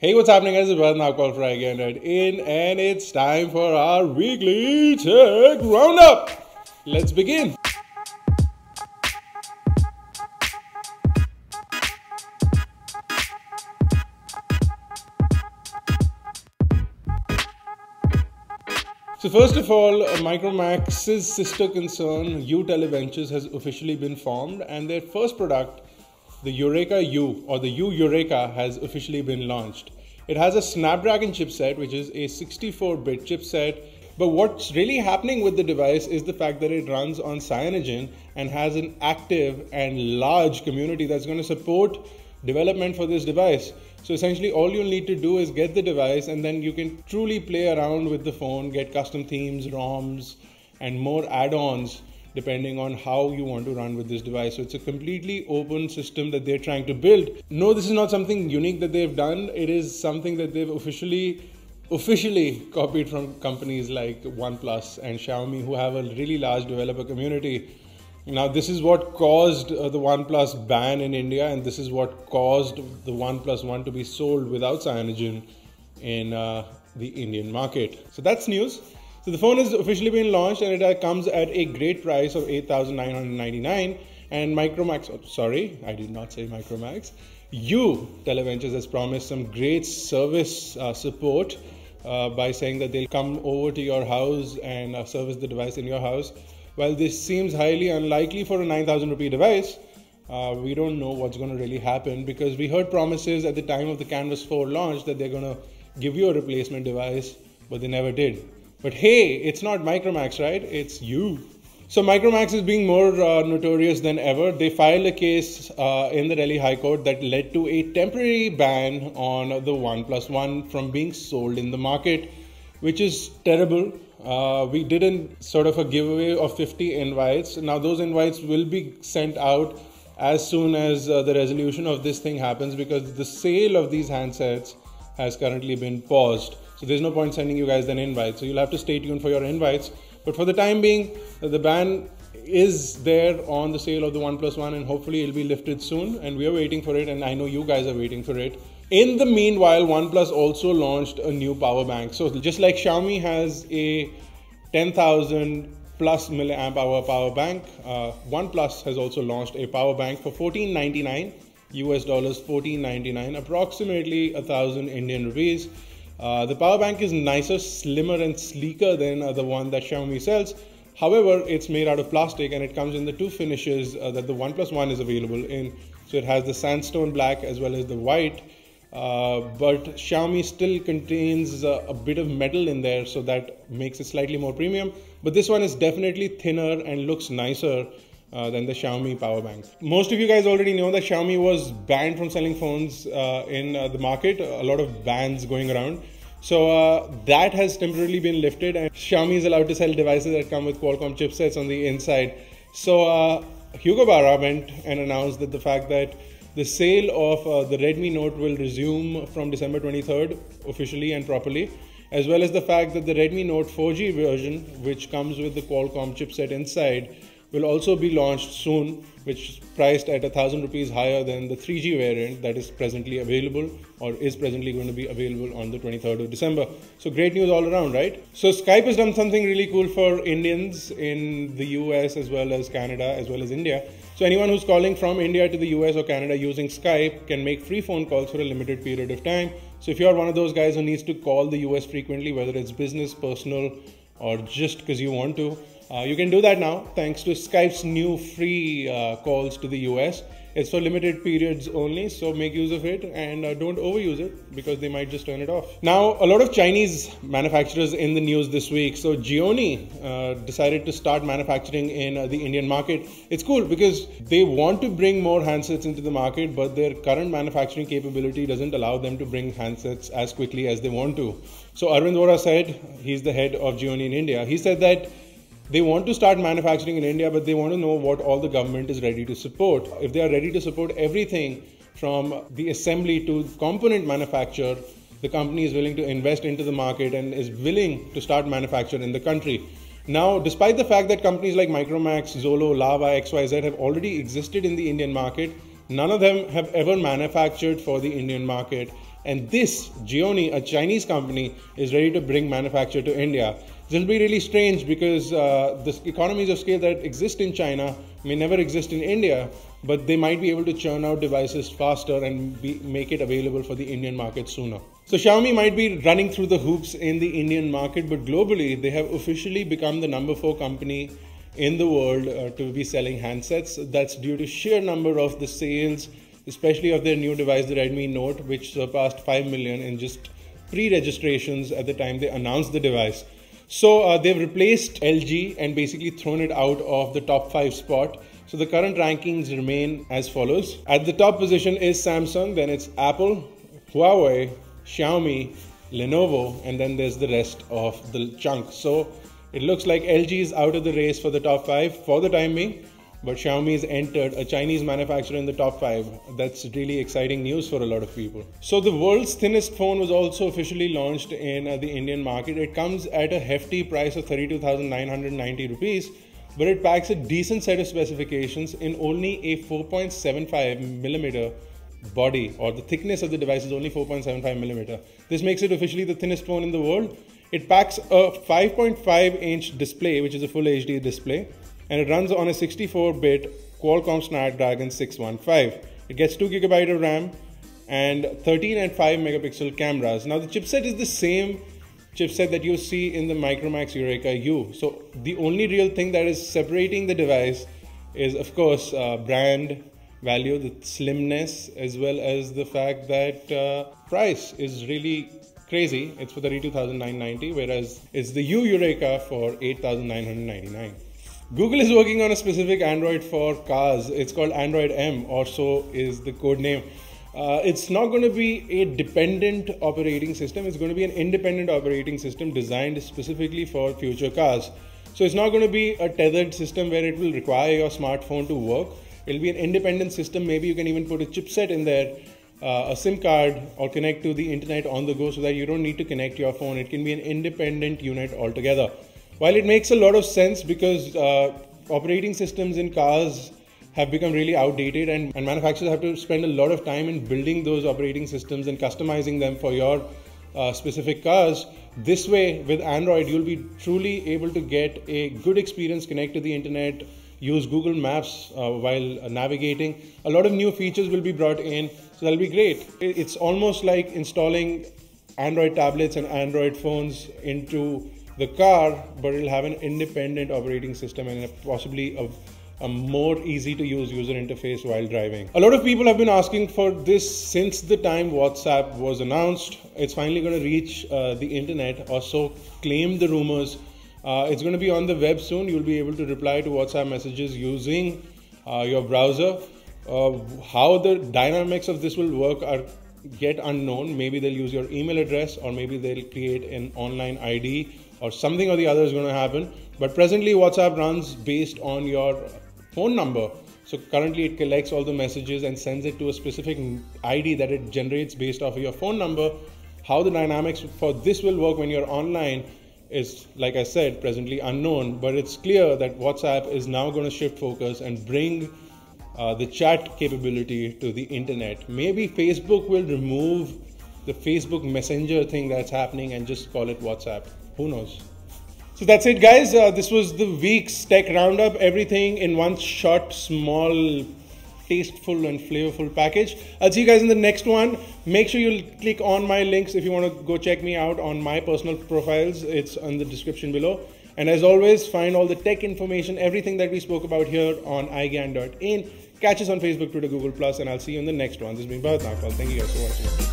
Hey, what's happening guys? It's Bharat now called for iGyaan in, and it's time for our weekly tech roundup. Let's begin. So first of all, Micromax's sister concern, U Televentures, has officially been formed, and their first product, the Eureka U or the U Eureka, has officially been launched. It has a Snapdragon chipset, which is a 64-bit chipset. But what's really happening with the device is the fact that it runs on Cyanogen and has an active and large community that's going to support development for this device. So essentially all you'll need to do is get the device, and then you can truly play around with the phone, get custom themes, ROMs, and more add-ons depending on how you want to run with this device. So it's a completely open system that they're trying to build. No, this is not something unique that they've done. It is something that they've officially copied from companies like Oneplus and Xiaomi, who have a really large developer community. Now, this is what caused the OnePlus ban in India, and this is what caused the OnePlus One to be sold without Cyanogen in the Indian market. So that's news. So the phone has officially been launched, and it comes at a great price of 8,999. And Micromax, sorry, I did not say Micromax. U Televentures has promised some great service support by saying that they'll come over to your house and service the device in your house. While this seems highly unlikely for a 9,000 rupee device, we don't know what's going to really happen, because we heard promises at the time of the Canvas 4 launch that they're going to give you a replacement device, but they never did. But hey, it's not Micromax, right? It's you. So Micromax is being more notorious than ever. They filed a case in the Delhi High Court that led to a temporary ban on the OnePlus One from being sold in the market, which is terrible. We did a giveaway of 50 invites. Now those invites will be sent out as soon as the resolution of this thing happens, because the sale of these handsets has currently been paused. So there's no point sending you guys an invite. So you'll have to stay tuned for your invites. But for the time being, the ban is there on the sale of the OnePlus One, and hopefully it'll be lifted soon. And we are waiting for it, and I know you guys are waiting for it. In the meanwhile, OnePlus also launched a new power bank. So just like Xiaomi has a 10,000 plus milliamp hour power bank, OnePlus has also launched a power bank for $14.99 US dollars, $14.99, approximately 1,000 Indian rupees. The power bank is nicer, slimmer and sleeker than the one that Xiaomi sells. However, it's made out of plastic, and it comes in the two finishes that the OnePlus One is available in. So it has the sandstone black as well as the white. But Xiaomi still contains a bit of metal in there, so that makes it slightly more premium. But this one is definitely thinner and looks nicer than the Xiaomi power bank. Most of you guys already know that Xiaomi was banned from selling phones in the market. A lot of bans going around. So that has temporarily been lifted, and Xiaomi is allowed to sell devices that come with Qualcomm chipsets on the inside. So Hugo Barra went and announced that the fact that the sale of the Redmi Note will resume from December 23rd officially and properly, as well as the fact that the Redmi Note 4G version, which comes with the Qualcomm chipset inside, will also be launched soon, which is priced at 1,000 rupees higher than the 3G variant that is presently available, or is presently going to be available on the 23rd of December. So great news all around, right? So Skype has done something really cool for Indians in the US as well as Canada as well as India. So anyone who's calling from India to the US or Canada using Skype can make free phone calls for a limited period of time. So if you're one of those guys who needs to call the US frequently, whether it's business, personal, or just because you want to, you can do that now thanks to Skype's new free calls to the US. It's for limited periods only, so make use of it, and don't overuse it, because they might just turn it off. Now, a lot of Chinese manufacturers in the news this week. So Gionee decided to start manufacturing in the Indian market. It's cool because they want to bring more handsets into the market, but their current manufacturing capability doesn't allow them to bring handsets as quickly as they want to. So Arvind Vora said, he's the head of Gionee in India, he said that they want to start manufacturing in India, but they want to know what all the government is ready to support. If they are ready to support everything from the assembly to component manufacture, the company is willing to invest into the market and is willing to start manufacture in the country. Now, despite the fact that companies like Micromax, Zolo, Lava, XYZ have already existed in the Indian market, none of them have ever manufactured for the Indian market. and this Gioni, a Chinese company, is ready to bring manufacture to India. This will be really strange because the economies of scale that exist in China may never exist in India, but they might be able to churn out devices faster and make it available for the Indian market sooner. So Xiaomi might be running through the hoops in the Indian market, but globally they have officially become the number 4 company in the world to be selling handsets. That's due to sheer number of the sales, especially of their new device, the Redmi Note, which surpassed 5 million in just pre-registrations at the time they announced the device. So they've replaced LG and basically thrown it out of the top 5 spot. So the current rankings remain as follows. At the top position is Samsung, then it's Apple, Huawei, Xiaomi, Lenovo, and then there's the rest of the chunk. So it looks like LG is out of the race for the top 5 for the time being, but Xiaomi has entered, a Chinese manufacturer, in the top 5. That's really exciting news for a lot of people. So the world's thinnest phone was also officially launched in the Indian market. It comes at a hefty price of 32,990 rupees, but it packs a decent set of specifications in only a 4.75 millimeter body, or the thickness of the device is only 4.75 millimeter. This makes it officially the thinnest phone in the world. It packs a 5.5-inch display, which is a full HD display, and it runs on a 64-bit Qualcomm Snapdragon 615. It gets 2 GB of RAM and 13 and 5 megapixel cameras. Now the chipset is the same chipset that you see in the Micromax Eureka U. So the only real thing that is separating the device is, of course, brand value, the slimness, as well as the fact that price is really crazy. It's for 32,990, whereas it's the U Eureka for 8,999. Google is working on a specific Android for cars. It's called Android M, or so is the code name. It's not going to be a dependent operating system. It's going to be an independent operating system designed specifically for future cars. So it's not going to be a tethered system where it will require your smartphone to work. It'll be an independent system. Maybe you can even put a chipset in there, a SIM card, or connect to the internet on the go so that you don't need to connect your phone. It can be an independent unit altogether. While it makes a lot of sense because operating systems in cars have become really outdated, and manufacturers have to spend a lot of time in building those operating systems and customizing them for your specific cars. This way, with Android, you'll be truly able to get a good experience, connect to the internet, use Google Maps while navigating. A lot of new features will be brought in, so that'll be great. It's almost like installing Android tablets and Android phones into the car, but it'll have an independent operating system and possibly a more easy to use user interface while driving. A lot of people have been asking for this since the time WhatsApp was announced. It's finally going to reach the internet, or so claim the rumors. It's going to be on the web soon. You'll be able to reply to WhatsApp messages using your browser. How the dynamics of this will work are yet unknown. Maybe they'll use your email address, or maybe they'll create an online ID, or something or the other is going to happen. But presently WhatsApp runs based on your phone number. So currently it collects all the messages and sends it to a specific ID that it generates based off of your phone number. How the dynamics for this will work when you're online is, like I said, presently unknown, but it's clear that WhatsApp is now going to shift focus and bring the chat capability to the internet. Maybe Facebook will remove the Facebook Messenger thing that's happening and just call it WhatsApp. Who knows? So that's it, guys. This was the week's tech roundup. Everything in one short, small, tasteful and flavorful package. I'll see you guys in the next one. Make sure you click on my links if you want to go check me out on my personal profiles. It's in the description below. And as always, find all the tech information, everything that we spoke about here on iGyaan.in. Catch us on Facebook, Twitter, Google+, and I'll see you in the next one. This has been Bharat. Thank you guys for watching.